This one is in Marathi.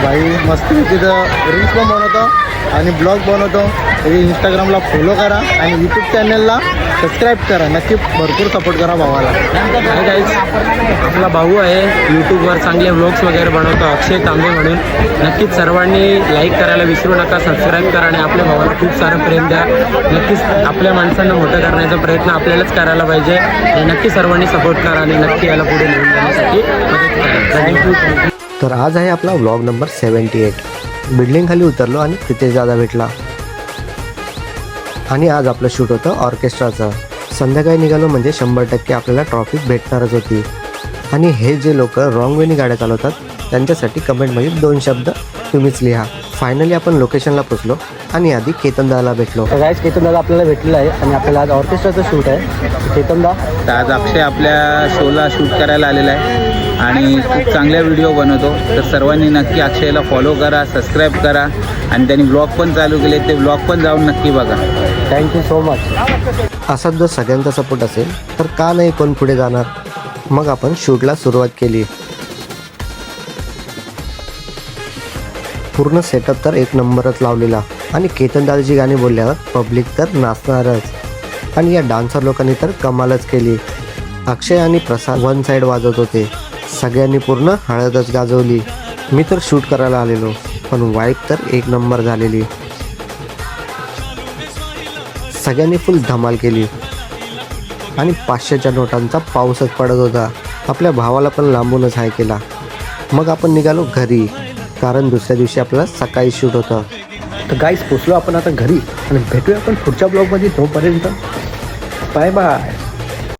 भाई मस्त तिथं रील्स पण बनवतो आणि ब्लॉग बनवतो. तरी इंस्टाग्रामला फॉलो करा आणि यूट्यूब चॅनलला सबस्क्राईब करा. नक्की भरपूर सपोर्ट करा भावाला. आणि गाईज आपला भाऊ आहे यूट्यूबवर चांगले व्लॉग्स वगैरे बनवतो अक्षय तांबे म्हणून. नक्कीच सर्वांनी लाईक करायला विसरू नका, सबस्क्राईब करा आणि आपल्या भावाला खूप सारं प्रेम द्या. नक्कीच आपल्या माणसांना मोठं करण्याचा प्रयत्न आपल्यालाच करायला पाहिजे. आणि नक्की सर्वांनी सपोर्ट करा आणि नक्की याला पुढे नेऊन जाण्यासाठी मदत करा. थँक्यू. तर आज आहे आपला व्लॉग नंबर 78. बिल्डिंग खाली उतरलो आणि प्रितेश दादा भेटला. आणि आज आपलं शूट होतं ऑर्केस्ट्राचं. संध्याकाळी निघालो म्हणजे 100% आपल्याला ट्रॉफी भेटणारच होती. आणि हे जे लोक रॉंग वेनी गाड्या चालवतात त्यांच्यासाठी कमेंटमध्ये 2 शब्द तुम्हीच लिहा. फायनली आपण लोकेशनला पोचलो आणि आधी केतन दादाला भेटलो. तर गाईज केतन दादा आपल्याला भेटलेला आहे आणि आपल्याला आज ऑर्केस्ट्राचं शूट आहे. केतन दा, तर आज अक्षय आपल्या शोला शूट करायला आलेला आहे आणि खूप चांगल्या व्हिडिओ बनवतो. तर सर्वांनी नक्की अक्षयला फॉलो करा, सबस्क्राईब करा आणि त्यांनी ब्लॉग पण चालू केले, ते ब्लॉग पण जाऊन नक्की बघा. Thank you so much. असाच जर सगळ्यांचा सपोर्ट असेल तर का नाही कोण पुढे जाणार. मग आपण शूटला सुरुवात केली. पूर्ण सेटअप तर एक नंबरच लावलेला आणि केतन दादाची गाणी बोलल्यावर पब्लिक तर नाचणारच. आणि या डान्सर लोकांनी तर कमालच केली. अक्षय आणि प्रसाद वन साईड वाजवत होते. सगळ्यांनी पूर्ण हळदच गाजवली. मी तर शूट करायला आलेलो पण वाईब तर एक नंबर झालेली. सगळ्यांनी फुल धमाल केली आणि 500च्या नोटांचा पाऊसच पडत होता. आपल्या भावाला पण लांबूनच हाय केला. मग आपण निघालो घरी कारण दुसऱ्या दिवशी आपल्याला सकाळी शूट होतं. तर गाईज पोचलो आपण आता घरी आणि भेटूया आपण पुढच्या ब्लॉगमध्ये. तोपर्यंत बाय बाय.